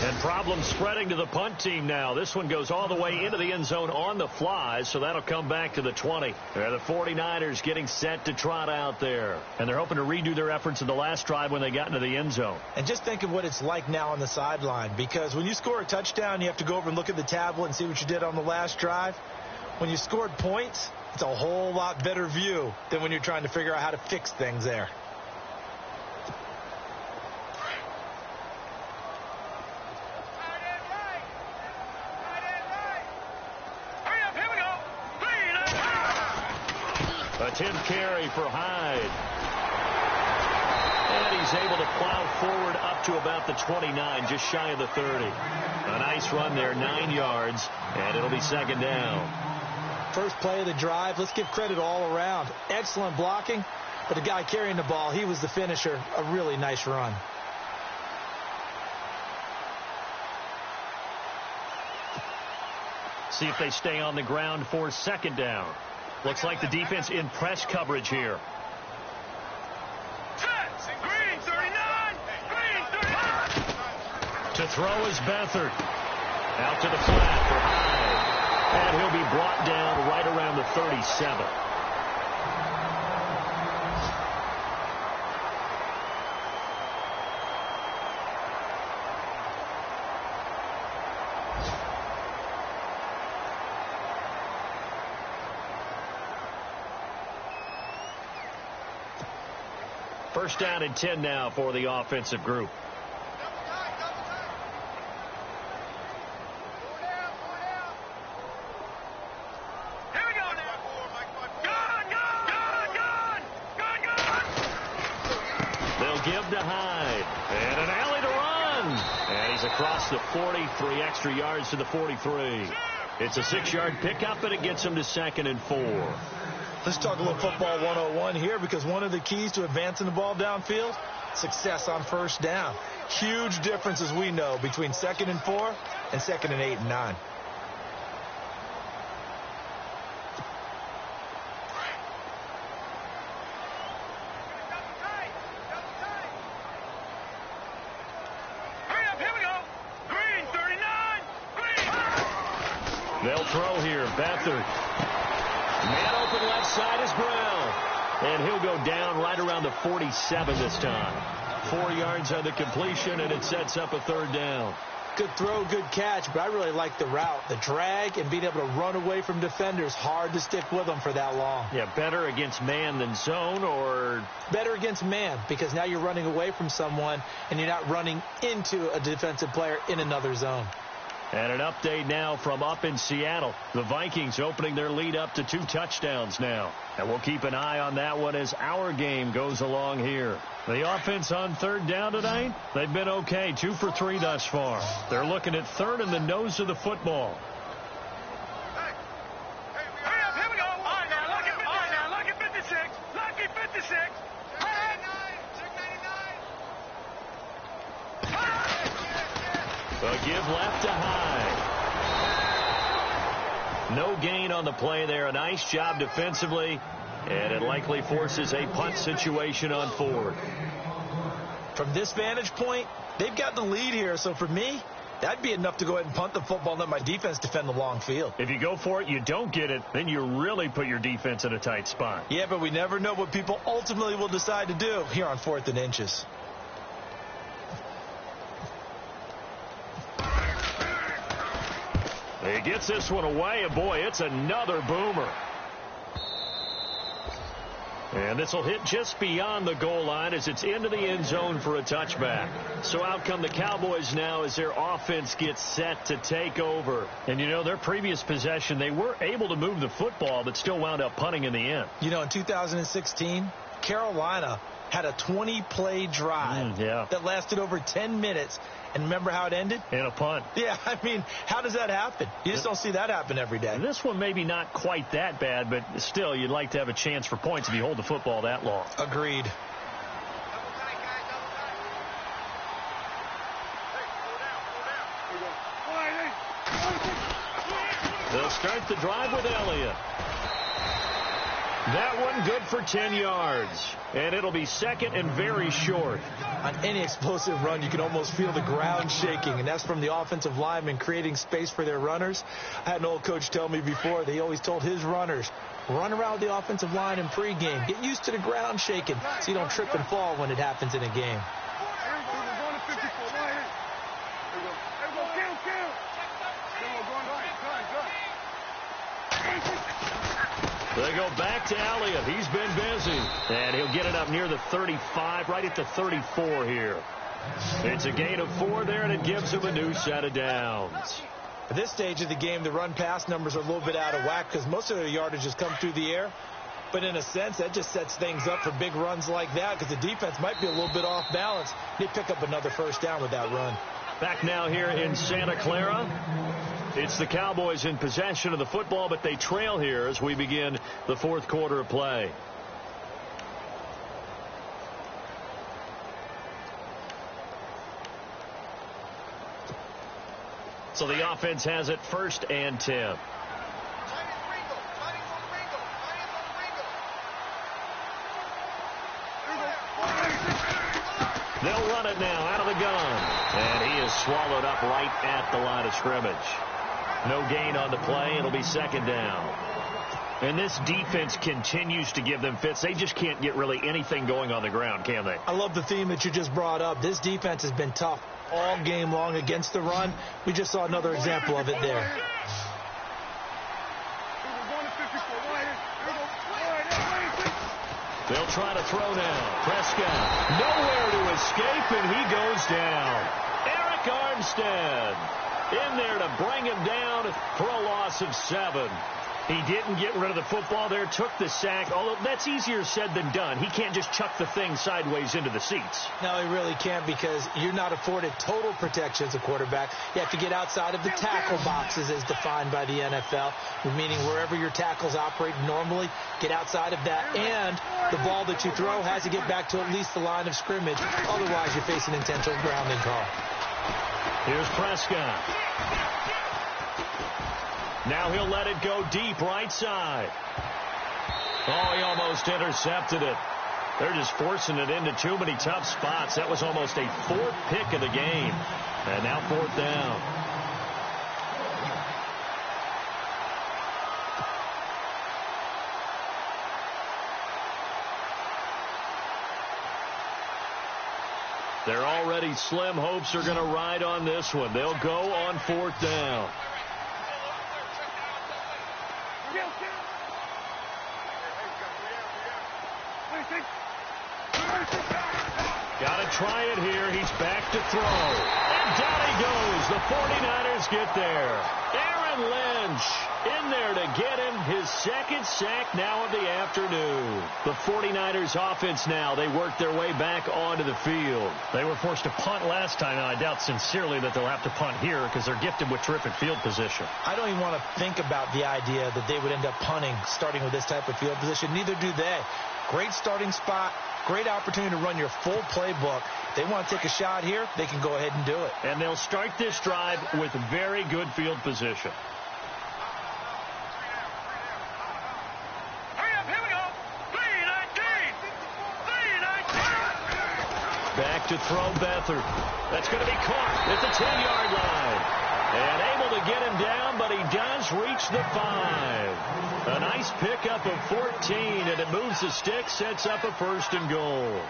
And problems spreading to the punt team now. This one goes all the way into the end zone on the fly, so that'll come back to the 20. They're the 49ers getting set to trot out there. And they're hoping to redo their efforts in the last drive when they got into the end zone. And just think of what it's like now on the sideline, because when you score a touchdown, you have to go over and look at the tablet and see what you did on the last drive. When you scored points, it's a whole lot better view than when you're trying to figure out how to fix things there. A 10th carry for Hyde. And he's able to plow forward up to about the 29, just shy of the 30. A nice run there, 9 yards, and it'll be 2nd down. First play of the drive, let's give credit all around. Excellent blocking, but the guy carrying the ball, he was the finisher. A really nice run. See if they stay on the ground for 2nd down. Looks like the defense in press coverage here. To throw is Beathard. Out to the flat for Hyde. And he'll be brought down right around the 37. First down and 10 now for the offensive group. They'll give to Hyde. And an alley to run. And he's across the 40, 3 extra yards to the 43. It's a 6-yard pickup, and it gets him to 2nd and 4. Let's talk a little football 101 here, because one of the keys to advancing the ball downfield, success on first down. Huge difference, as we know, between 2nd and 4 and 2nd and 8 and 9. They'll throw here. Beathard. Man open left side is Brown. And he'll go down right around the 47 this time. 4 yards on the completion, and it sets up a 3rd down. Good throw, good catch, but I really like the route. The drag and being able to run away from defenders. Hard to stick with them for that long. Yeah, better against man than zone, or? Better against man, because now you're running away from someone and you're not running into a defensive player in another zone. And an update now from up in Seattle. The Vikings opening their lead up to 2 touchdowns now. And we'll keep an eye on that one as our game goes along here. The offense on 3rd down tonight, they've been okay. 2 for 3 thus far. They're looking at 3rd in the nose of the football. Here we go. All right, now, lucky 56. Lucky 56. A give left to Hyde. No gain on the play there. A nice job defensively, and it likely forces a punt situation on 4th. From this vantage point, they've got the lead here, so for me, that'd be enough to go ahead and punt the football and let my defense defend the long field. If you go for it, you don't get it, then you really put your defense in a tight spot. Yeah, but we never know what people ultimately will decide to do here on 4th and inches. He gets this one away, and boy, it's another boomer. And this will hit just beyond the goal line as it's into the end zone for a touchback. So out come the Cowboys now as their offense gets set to take over. And, you know, their previous possession, they were able to move the football but still wound up punting in the end. You know, in 2016, Carolina had a 20-play drive that lasted over 10 minutes. And remember how it ended? In a punt. Yeah, I mean, how does that happen? You just don't see that happen every day. And this one maybe not quite that bad, but still, you'd like to have a chance for points if you hold the football that long. Agreed. They'll start the drive with Elliott. That one good for 10 yards. And it'll be 2nd and very short. On any explosive run, you can almost feel the ground shaking, and that's from the offensive linemen creating space for their runners. I had an old coach tell me before, they always told his runners, run around the offensive line in pregame. Get used to the ground shaking so you don't trip and fall when it happens in a game. They go back to Elliott. He's been busy. And he'll get it up near the 35, right at the 34 here. It's a gain of 4 there, and it gives him a new set of downs. At this stage of the game, the run-pass numbers are a little bit out of whack because most of their yardage has come through the air. But in a sense, that just sets things up for big runs like that because the defense might be a little bit off balance. They pick up another first down with that run. Back now here in Santa Clara. It's the Cowboys in possession of the football, but they trail here as we begin the 4th quarter of play. So the offense has it 1st and 10. They'll run it now out of the gun. And he is swallowed up right at the line of scrimmage. No gain on the play. It'll be 2nd down. And this defense continues to give them fits. They just can't get really anything going on the ground, can they? I love the theme that you just brought up. This defense has been tough all game long against the run. We just saw another example of it there. They'll try to throw now. Prescott nowhere to escape, and he goes down. Eric Armstead in there to bring him down for a loss of 7. He didn't get rid of the football there, took the sack, although that's easier said than done. He can't just chuck the thing sideways into the seats. No, he really can't, because you're not afforded total protection as a quarterback. You have to get outside of the tackle boxes as defined by the NFL, meaning wherever your tackles operate normally, get outside of that, and the ball that you throw has to get back to at least the line of scrimmage. Otherwise, you're facing intentional grounding call. Here's Prescott. Now he'll let it go deep right side. Oh, he almost intercepted it. They're just forcing it into too many tough spots. That was almost a fourth pick of the game. And now fourth down. They're already slim hopes are going to ride on this one. They'll go on fourth down. Got to try it here. He's back to throw. And down he goes. The 49ers get there. Aaron Lynch in there to get him his second sack now of the afternoon. The 49ers offense now, they work their way back onto the field. They were forced to punt last time, and I doubt sincerely that they'll have to punt here because they're gifted with terrific field position. I don't even want to think about the idea that they would end up punting starting with this type of field position. Neither do they. Great starting spot. Great opportunity to run your full playbook. They want to take a shot here, they can go ahead and do it. And they'll start this drive with very good field position. Here we go. 3-19. Back to throw Beathard. That's going to be caught at the 10-yard line. And able to get him down, but he does reach the 5. A nice pickup of 14, and it moves the stick, sets up a 1st and goal.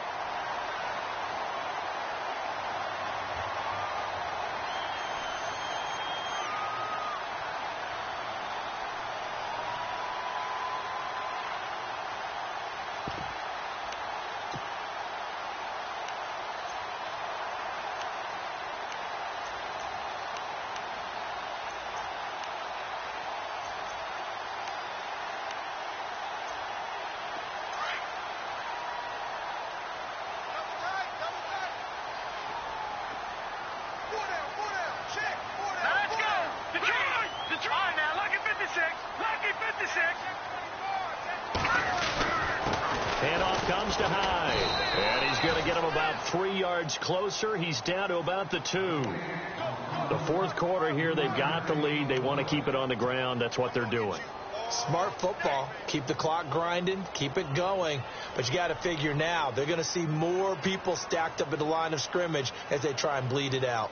Handoff comes to Hyde. And he's going to get him about 3 yards closer. He's down to about the 2. The fourth quarter here, they've got the lead. They want to keep it on the ground. That's what they're doing. Smart football. Keep the clock grinding. Keep it going. But you got to figure now, they're going to see more people stacked up at the line of scrimmage as they try and bleed it out.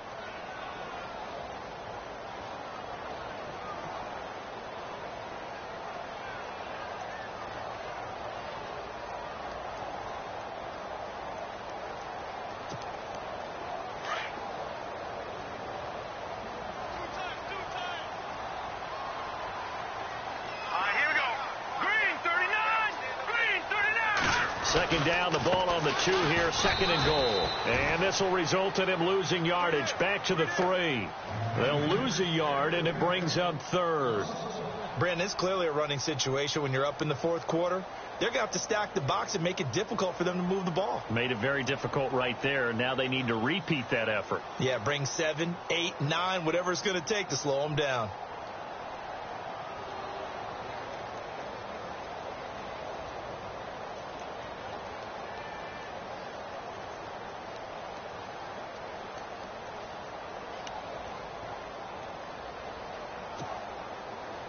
Second down, the ball on the 2 here, 2nd and goal. And this will result in him losing yardage. Back to the 3. They'll lose a yard, and it brings up 3rd. Brandon, it's clearly a running situation when you're up in the fourth quarter. They're going to have to stack the box and make it difficult for them to move the ball. Made it very difficult right there. Now they need to repeat that effort. Yeah, bring 7, 8, 9, whatever it's going to take to slow them down.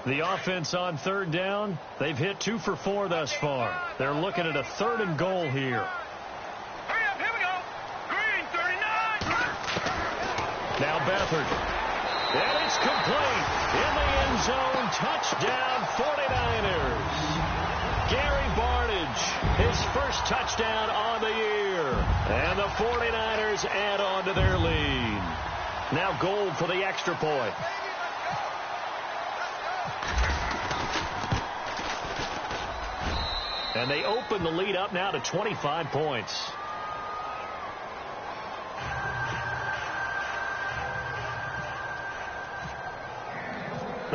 The offense on 3rd down, they've hit 2 for 4 thus far. They're looking at a 3rd and goal here. Hurry up, here we go. Green, 39. Now Beathard. And it's complete. In the end zone, touchdown 49ers. Gary Barnidge, his first touchdown on the year. And the 49ers add on to their lead. Now Gold for the extra point. And they open the lead up now to 25 points.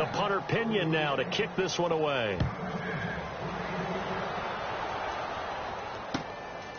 The punter Pinion now to kick this one away.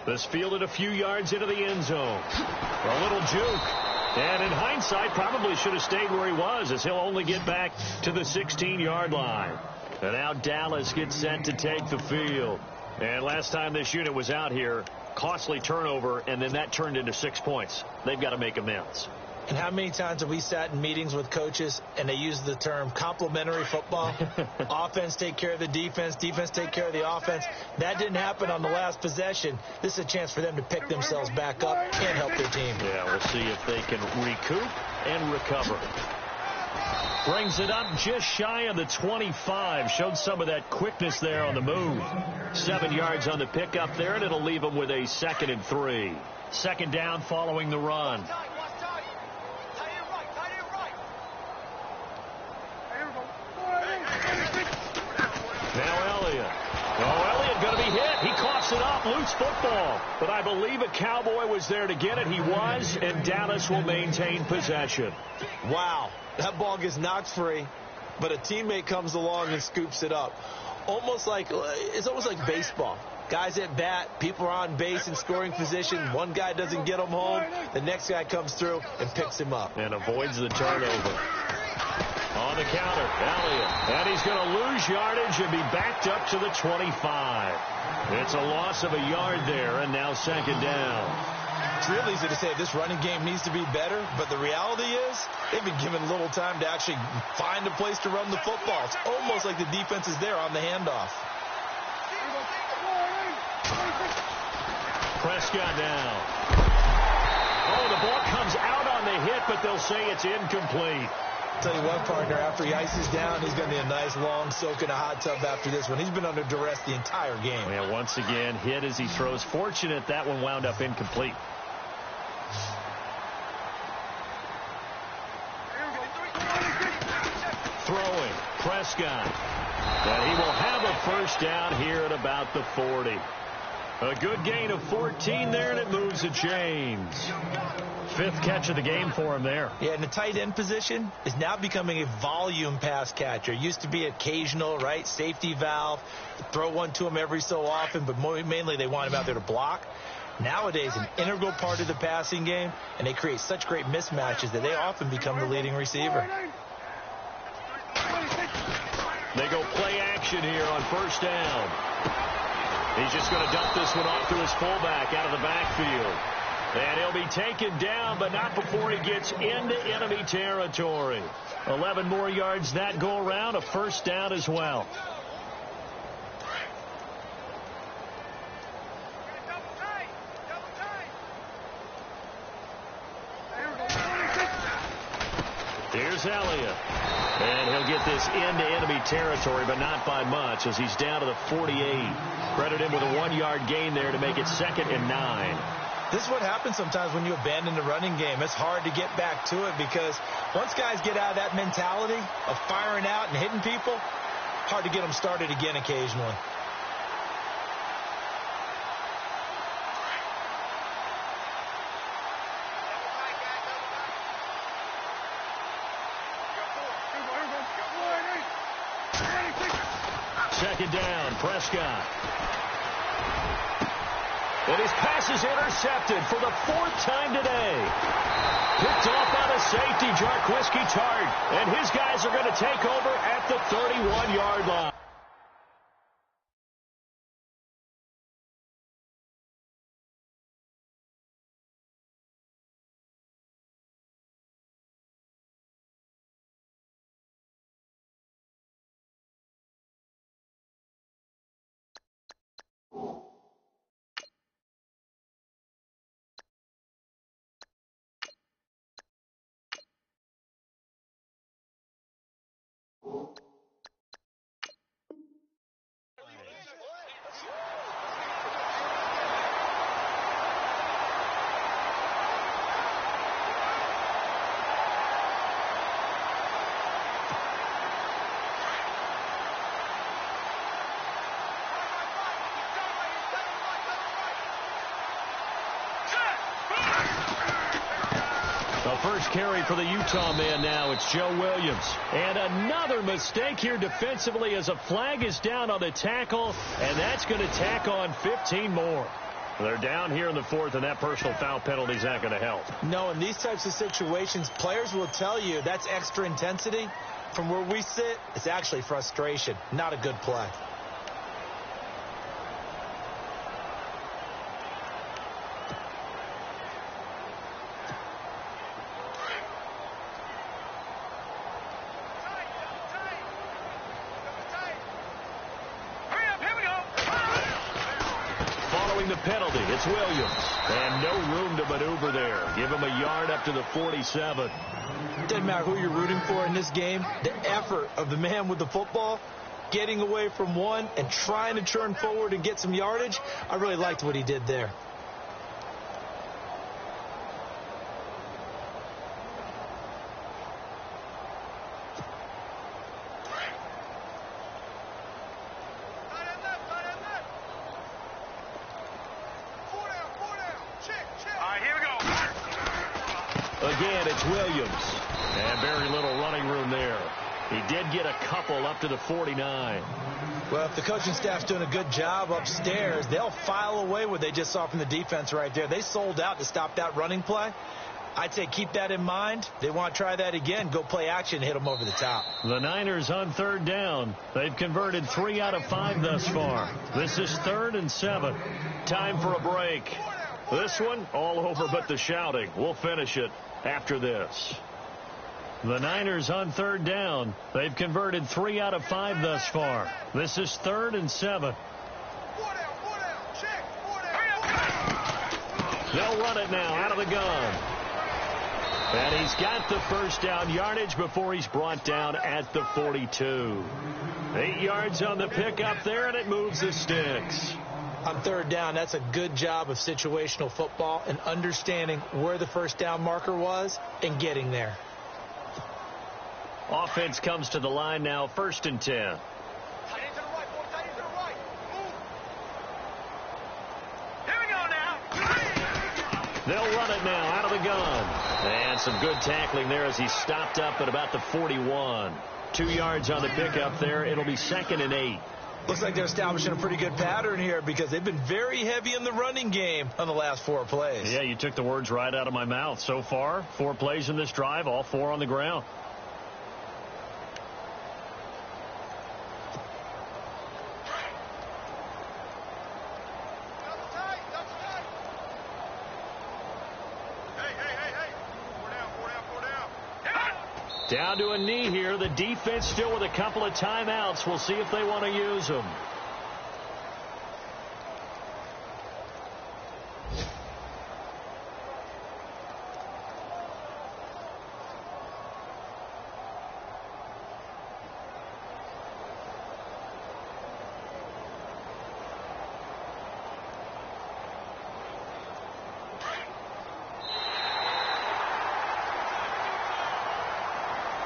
This fielded a few yards into the end zone. A little juke. And in hindsight, probably should have stayed where he was, as he'll only get back to the 16-yard line. And now Dallas gets set to take the field. And last time this unit was out here, costly turnover, and then that turned into 6 points. They've got to make amends. And how many times have we sat in meetings with coaches and they use the term complementary football? Offense take care of the defense, defense take care of the offense. That didn't happen on the last possession. This is a chance for them to pick themselves back up and help their team. Yeah, we'll see if they can recoup and recover. Brings it up just shy of the 25. Showed some of that quickness there on the move. 7 yards on the pickup there, and it'll leave them with a 2nd and 3. Second down following the run. Now Elliott. Oh, Elliott going to be hit. He coughs it up. Loose football. But I believe a Cowboy was there to get it. He was, and Dallas will maintain possession. Wow. That ball gets knocked free, but a teammate comes along and scoops it up. It's almost like baseball. Guys at bat, people are on base in scoring position. One guy doesn't get him home. The next guy comes through and picks him up. And avoids the turnover. On the counter, Elliott. And he's going to lose yardage and be backed up to the 25. It's a loss of a yard there, and now 2nd down. It's real easy to say this running game needs to be better, but the reality is they've been given little time to actually find a place to run the football. It's almost like the defense is there on the handoff. Prescott now. Oh, the ball comes out on the hit, but they'll say it's incomplete. I'll tell you what, partner, after he ices down, he's going to be a nice long soak in a hot tub after this one. He's been under duress the entire game. Yeah, once again, hit as he throws. Fortunate that one wound up incomplete. Throwing, Prescott. And he will have a first down here at about the 40. A good gain of 14 there, and it moves the chains. 5th catch of the game for him there. Yeah, and the tight end position is now becoming a volume pass catcher. Used to be occasional, right? Safety valve. Throw one to him every so often, but mainly they want him out there to block. Nowadays, an integral part of the passing game, and they create such great mismatches that they often become the leading receiver. They go play action here on first down. He's just going to dump this one off to his fullback out of the backfield. And he'll be taken down, but not before he gets into enemy territory. 11 more yards that go around, a first down as well. Here's Elliott. And he'll get this into enemy territory, but not by much, as he's down to the 48. Credit him with a 1-yard gain there to make it 2nd and 9. This is what happens sometimes when you abandon the running game. It's hard to get back to it because once guys get out of that mentality of firing out and hitting people, hard to get them started again occasionally. Second down, Prescott. And his pass is intercepted for the 4th time today. Picked off by the safety, Jarquiski Tart. And his guys are going to take over at the 31-yard line. The first carry for the Utah man now. It's Joe Williams. And another mistake here defensively as a flag is down on the tackle, and that's going to tack on 15 more. They're down here in the fourth, and that personal foul penalty is not going to help. No, in these types of situations, players will tell you that's extra intensity. From where we sit, it's actually frustration, not a good play. The penalty, it's Williams, and no room to maneuver there. Give him a yard up to the 47. Doesn't matter who you're rooting for in this game. The effort of the man with the football, getting away from one and trying to turn forward and get some yardage, I really liked what he did there. Again, it's Williams. And very little running room there. He did get a couple up to the 49. Well, if the coaching staff's doing a good job upstairs, they'll file away what they just saw from the defense right there. They sold out to stop that running play. I'd say keep that in mind. They want to try that again. Go play action, hit them over the top. The Niners on third down. They've converted 3 out of 5 thus far. This is 3rd and 7. Time for a break. This one, all over but the shouting. We'll finish it after this. The Niners on third down. They've converted 3 out of 5 thus far. This is 3rd and 7. They'll run it now out of the gun. And he's got the first down yardage before he's brought down at the 42. 8 yards on the pickup there, and it moves the sticks. On third down, that's a good job of situational football and understanding where the first down marker was and getting there. Offense comes to the line now, 1st and 10. They'll run it now out of the gun. And some good tackling there as he stopped up at about the 41. 2 yards on the pickup there. It'll be 2nd and 8. Looks like they're establishing a pretty good pattern here because they've been very heavy in the running game on the last 4 plays. Yeah, you took the words right out of my mouth. So far, 4 plays in this drive, all 4 on the ground. Down to a knee here. The defense still with a couple of timeouts. We'll see if they want to use them.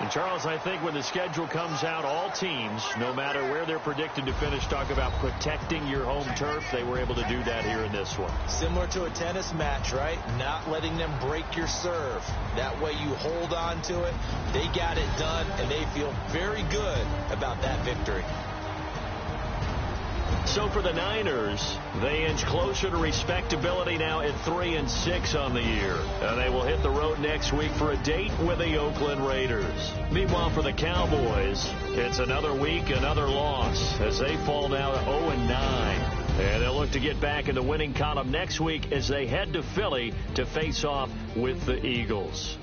And Charles, I think when the schedule comes out, all teams, no matter where they're predicted to finish, talk about protecting your home turf. They were able to do that here in this one. Similar to a tennis match, right? Not letting them break your serve. That way you hold on to it. They got it done, and they feel very good about that victory. So for the Niners, they inch closer to respectability now at 3 and 6 on the year. And they will hit the road next week for a date with the Oakland Raiders. Meanwhile, for the Cowboys, it's another week, another loss as they fall now to 0-9. And they'll look to get back in the winning column next week as they head to Philly to face off with the Eagles.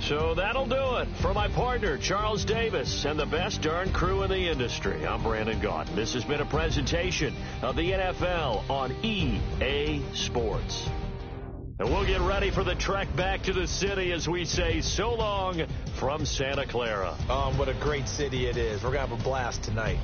So that'll do it. For my partner, Charles Davis, and the best darn crew in the industry, I'm Brandon Gaudin. This has been a presentation of the NFL on EA Sports. And we'll get ready for the trek back to the city as we say so long from Santa Clara. What a great city it is. We're going to have a blast tonight.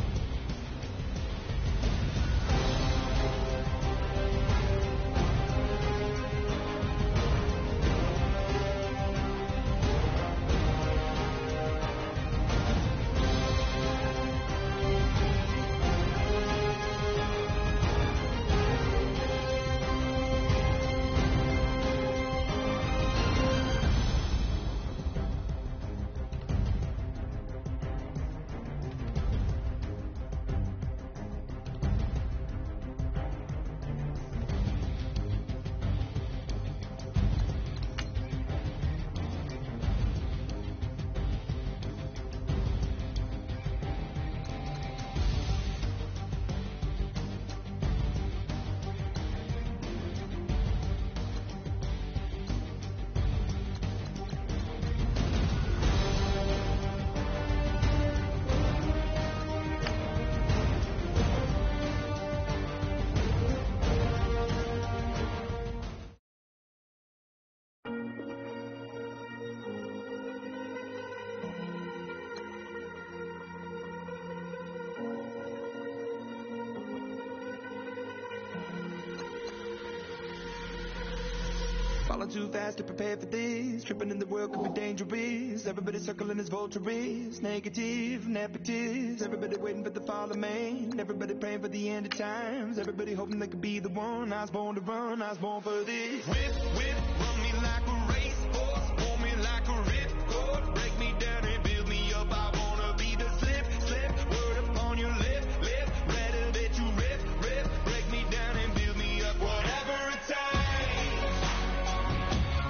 Falling too fast to prepare for this. Tripping in the world could be dangerous. Everybody circling as vultures. Negative, negatives. Everybody waiting for the fall of man. Everybody praying for the end of times. Everybody hoping they could be the one. I was born to run, I was born for this. Whip, whip, run me like a racehorse. Pull me like a ripcord. Break me down and build me up. I wanna be the slip, slip. Word upon your lip, lip. Better that you rip, rip. Break me down and build me up. Whatever it takes.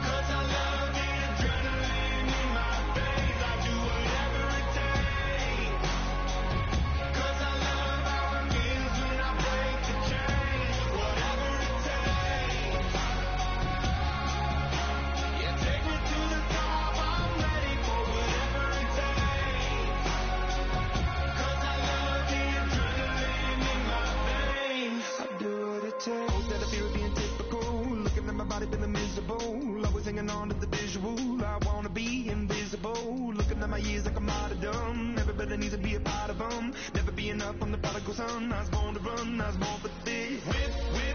'Cause I love the adrenaline in my veins. I do whatever it takes. 'Cause I love how it feels when I break the chains. Whatever it takes. Yeah, take me to the top. I'm ready for whatever it takes. 'Cause I love the adrenaline in my veins. I do what it takes. Instead of fear of being typical, looking at my body feeling miserable. Always hanging on to the visual. I wanna be invisible. Looking at my years like a martyrdom. Everybody needs to be a part of them. Never be enough on the prodigal son. I was born to run. I was born for this. Whip, whip.